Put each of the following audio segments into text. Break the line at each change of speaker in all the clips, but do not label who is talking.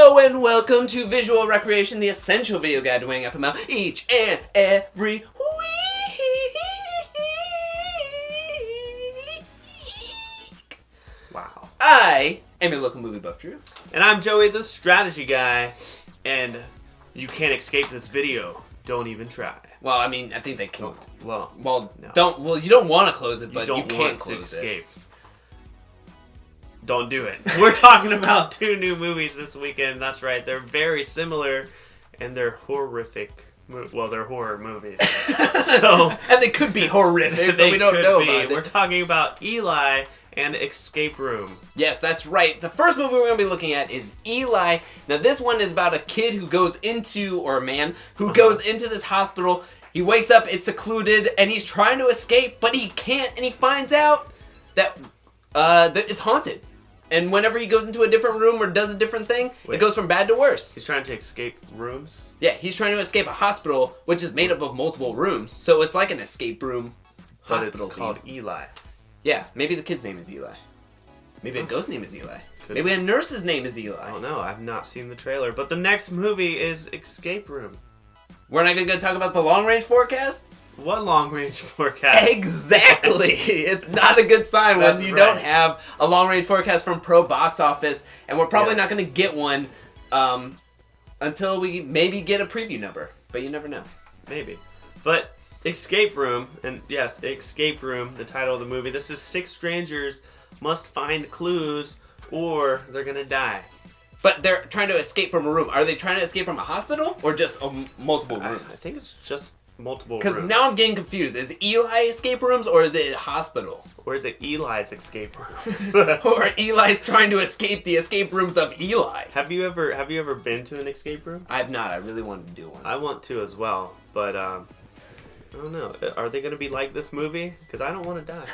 Hello and welcome to Visual Recreation, the essential video guide to winning FML each and every week.
Wow.
I am your local movie buff, Drew.
And I'm Joey, the strategy guy. And you can't escape this video. Don't even try.
Well, I mean, I think they can.
No.
You don't want to close it, but you
don't
can't
want to
close
escape. Don't do it. We're talking about two new movies this weekend. That's right. They're very similar, and they're horrific. Well, they're horror movies.
And they could be horrific, but we don't know about it.
We're talking about Eli and Escape Room.
Yes, that's right. The first movie we're going to be looking at is Eli. Now, this one is about a kid who goes into, or a man, who goes into this hospital. He wakes up, it's secluded, and he's trying to escape, but he can't, and he finds out that it's haunted. And whenever he goes into a different room or does a different thing, it goes from bad to worse.
He's trying to escape rooms?
Yeah, he's trying to escape a hospital, which is made up of multiple rooms. So it's like an escape room hospital.
But it's called Eli.
Yeah, maybe the kid's name is Eli. Maybe a ghost name is Eli. Maybe a nurse's name is Eli.
I don't know. I've not seen the trailer. But the next movie is Escape Room.
We're not going to talk about the long-range forecast?
What long-range forecast?
Exactly! It's not a good sign when you don't have a long-range forecast from Pro Box Office, and we're probably not going to get one until we maybe get a preview number, but you never know.
Maybe. But Escape Room, and yes, Escape Room, the title of the movie. This is 6 strangers must find clues or they're going to die.
But they're trying to escape from a room. Are they trying to escape from a hospital or just multiple rooms?
I think it's just multiple rooms.
Because now I'm getting confused. Is Eli escape rooms or is it a hospital?
Or is it Eli's escape rooms?
Or Eli's trying to escape the escape rooms of Eli?
Have you ever been to an escape room?
I have not. I really wanted to do one.
I want to as well, but I don't know. Are they going to be like this movie? Because I don't want to die.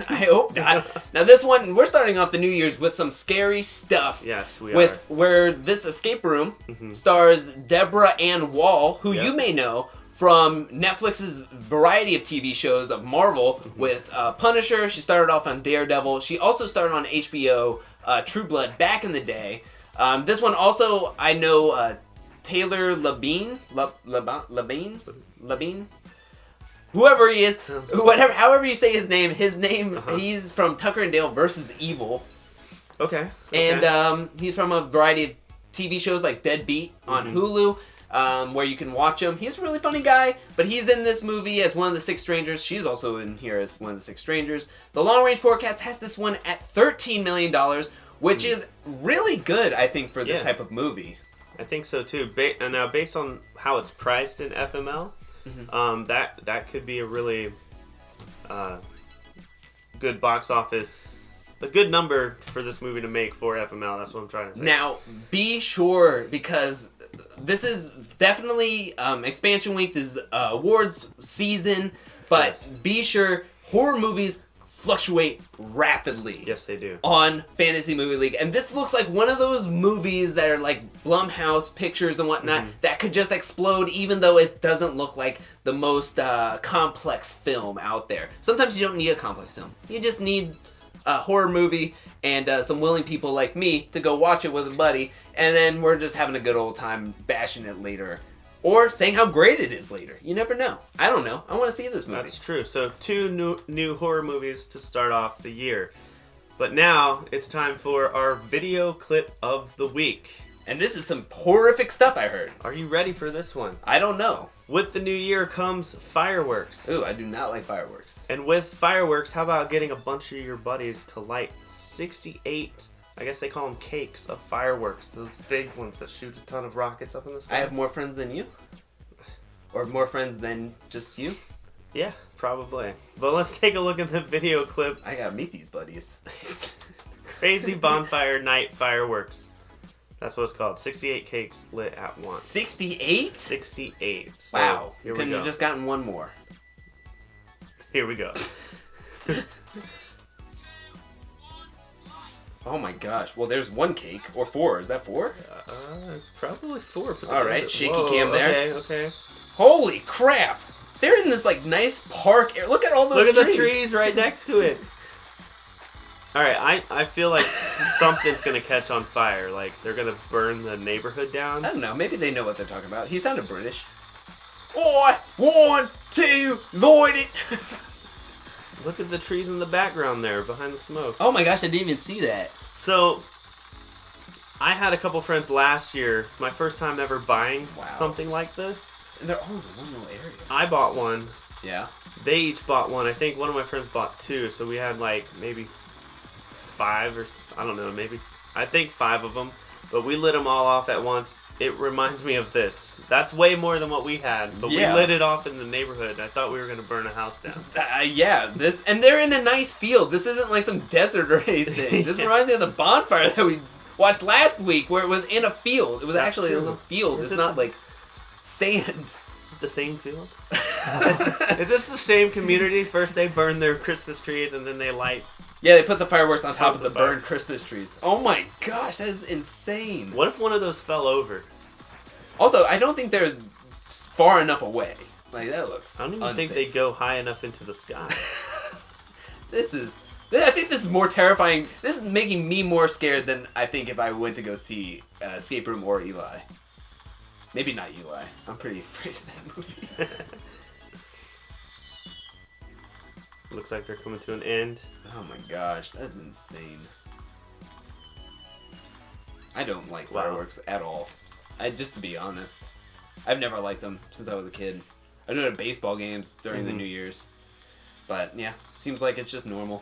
I hope not. Now this one, we're starting off the New Year's with some scary stuff.
Yes, we are.
Where this escape room stars Deborah Ann Wall, who you may know from Netflix's variety of TV shows of Marvel with Punisher. She started off on Daredevil. She also started on HBO True Blood back in the day. This one also, I know Taylor Labine? Whoever he is, however you say his name, he's from Tucker and Dale versus Evil.
Okay.
And he's from a variety of TV shows like Deadbeat on Hulu. Where you can watch him. He's a really funny guy, but he's in this movie as one of the 6 strangers. She's also in here as one of the 6 strangers. The long range forecast has this one at $13 million, which is really good, I think, for this type of movie.
I think so too. Now, based on how it's priced in FML, that could be a really good box office. A good number for this movie to make for FML. That's what I'm trying to say. Now,
be sure, because this is definitely expansion week. This is awards season. But be sure, horror movies fluctuate rapidly.
Yes, they do.
On Fantasy Movie League. And this looks like one of those movies that are like Blumhouse Pictures and whatnot that could just explode even though it doesn't look like the most complex film out there. Sometimes you don't need a complex film. You just need a horror movie and some willing people like me to go watch it with a buddy, and then we're just having a good old time bashing it later. Or saying how great it is later. You never know. I don't know. I want to see this movie.
That's true. So 2 new horror movies to start off the year. But now it's time for our video clip of the week.
And this is some horrific stuff I heard.
Are you ready for this one?
I don't know.
With the new year comes fireworks.
Ooh, I do not like fireworks.
And with fireworks, how about getting a bunch of your buddies to light 68, I guess they call them cakes, of fireworks. Those big ones that shoot a ton of rockets up in the sky.
I have more friends than you? Or more friends than just you?
Yeah, probably. But let's take a look at the video clip.
I gotta meet these buddies.
Crazy bonfire night fireworks. That's what it's called. 68 cakes lit at once.
68?
68. So,
wow.
Here we
couldn't
go.
have just gotten one more.
Here we go.
Oh my gosh. Well, there's 1 cake. Or 4. Is that 4?
Probably 4.
Alright, shaky cam there.
Okay.
Holy crap. They're in this like nice park. Look at all those trees.
Look at the trees right next to it. All right, I feel like something's gonna catch on fire. Like they're gonna burn the neighborhood down.
I don't know. Maybe they know what they're talking about. He sounded British. I want to light it.
Look at the trees in the background there behind the smoke.
Oh my gosh, I didn't even see that.
So, I had a couple friends last year. It's my first time ever buying something like this.
And they're all in one little area.
I bought one.
Yeah.
They each bought one. I think one of my friends bought two. So we had like maybe 5 or I don't know, maybe I think 5 of them. But we lit them all off at once. It reminds me of this. That's way more than what we had. But we lit it off in the neighborhood. I thought we were going to burn a house down.
Yeah, and they're in a nice field. This isn't like some desert or anything. This reminds me of the bonfire that we watched last week where it was in a field. It was actually a little field. It's not like sand.
Is it the same field? Is this the same community? First they burn their Christmas trees and then they light.
Yeah, they put the fireworks on top of the burned Christmas trees. Oh my gosh, that is insane.
What if one of those fell over?
Also, I don't think they're far enough away. Like, that looks
I don't even
unsafe.
think they go high enough into the sky.
I think this is more terrifying. This is making me more scared than I think if I went to go see Escape Room or Eli. Maybe not Eli. I'm pretty afraid of that movie.
Looks like they're coming to an end.
Oh my gosh, that's insane. I don't like fireworks at all. Just to be honest. I've never liked them since I was a kid. I go to baseball games during the New Year's. But yeah, seems like it's just normal.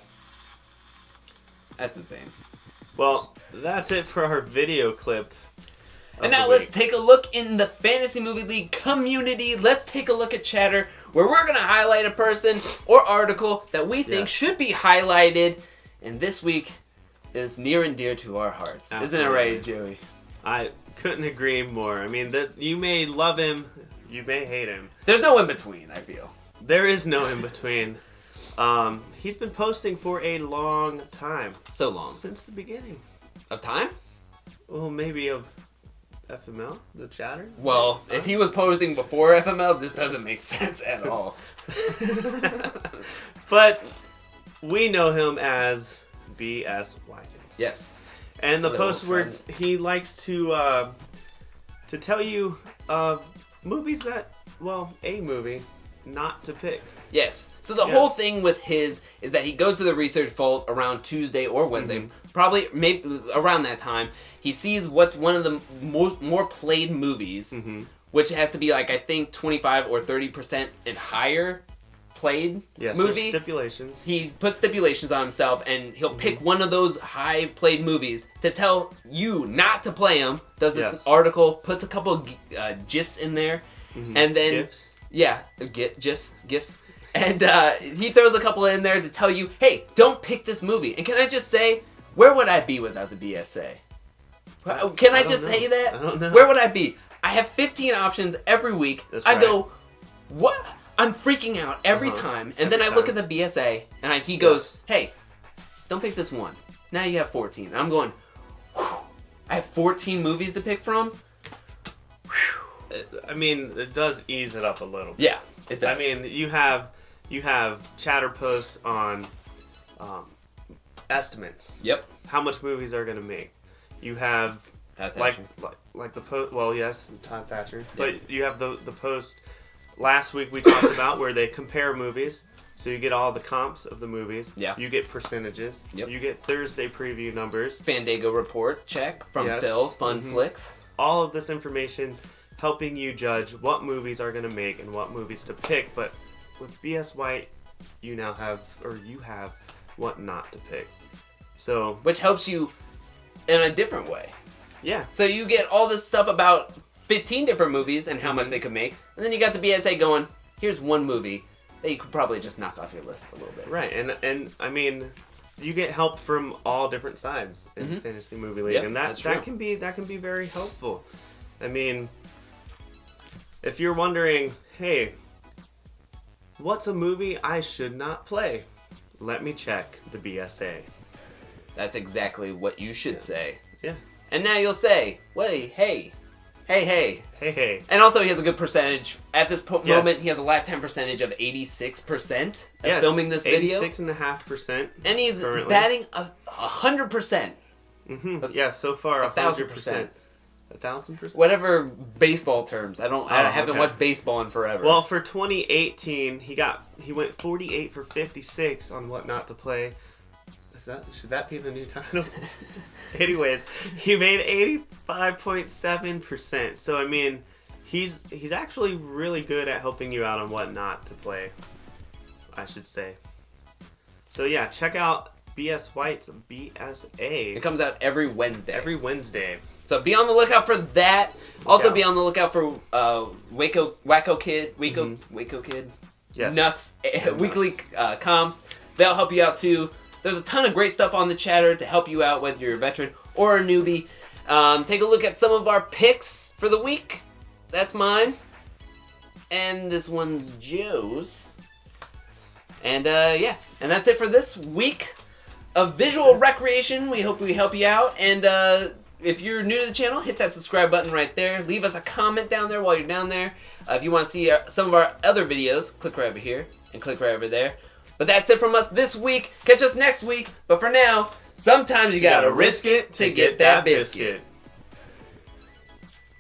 That's insane.
Well, that's it for our video clip.
And now let's take a look in the Fantasy Movie League community. Let's take a look at Chatter, where we're going to highlight a person or article that we think should be highlighted. And this week is near and dear to our hearts. Absolutely. Isn't it right, Joey? I
couldn't agree more. I mean, you may love him, you may hate him.
There's no in between, I feel.
There is no in between. He's been posting for a long time.
So long.
Since the beginning.
Of time?
Well, maybe of FML, the Chatter.
Well, if he was posting before FML, this doesn't make sense at all.
But we know him as BS Wagons.
Yes.
And the post where he likes to tell you movies that, a movie not to pick.
Yes. So the whole thing with his is that he goes to the research vault around Tuesday or Wednesday, probably maybe around that time. He sees what's one of the more played movies, which has to be like I think 25 or 30% and higher played movie.
Stipulations.
He puts stipulations on himself, and he'll pick one of those high played movies to tell you not to play them. Does this article, puts a couple GIFs in there, and then GIFs. And he throws a couple in there to tell you, hey, don't pick this movie. And can I just say, where would I be without the BSA? Can I just say that?
I don't know.
Where would I be? I have 15 options every week.
That's
I go, what? I'm freaking out every time. And then I look at the BSA, and he goes, hey, don't pick this one. Now you have 14. And I'm going, whew, I have 14 movies to pick from?
I mean, it does ease it up a little bit.
Yeah, it does.
I mean, you have Chatter posts on estimates.
Yep.
How much movies are going to make. You have like the post. Well, yes, Todd Thatcher. Yep. But you have the post last week we talked about where they compare movies. So you get all the comps of the movies. Yeah. You get percentages. Yep. You get Thursday preview numbers.
Fandango report check from Phil's Fun Flicks.
All of this information helping you judge what movies are going to make and what movies to pick. But with BS White, you have what not to pick. So
which helps you in a different way.
Yeah.
So you get all this stuff about 15 different movies and how much they could make. And then you got the BSA going, here's one movie that you could probably just knock off your list a little bit.
Right. And I mean, you get help from all different sides in Fantasy Movie League. And that can be very helpful. I mean, if you're wondering, hey, what's a movie I should not play? Let me check the BSA.
That's exactly what you should say.
Yeah.
And now you'll say, wait, hey, Hey. And also, he has a good percentage. At this moment, he has a lifetime percentage of 86% of filming this video.
86.5%.
And he's currently batting 100%.
Mm-hmm. Yeah, so far 1,000%. 1,000%?
Whatever baseball terms. I haven't watched baseball in forever.
Well, for 2018, he went 48 for 56 on What Not to Play. Should that be the new title? Anyways, he made 85.7%. So I mean, he's actually really good at helping you out on What Not to Play, I should say. So yeah, check out BS White's BSA.
It comes out every Wednesday.
Every Wednesday.
So be on the lookout for that. Also be on the lookout for Wacko Kid.
Yes.
Nuts weekly comps. They'll help you out too. There's a ton of great stuff on the chatter to help you out, whether you're a veteran or a newbie. Take a look at some of our picks for the week. That's mine. And this one's Joe's. And yeah, and that's it for this week of visual recreation. We hope we help you out. And if you're new to the channel, hit that subscribe button right there. Leave us a comment down there while you're down there. If you want to see some of our other videos, click right over here and click right over there. But that's it from us this week. Catch us next week. But for now, sometimes you gotta risk it to get that biscuit.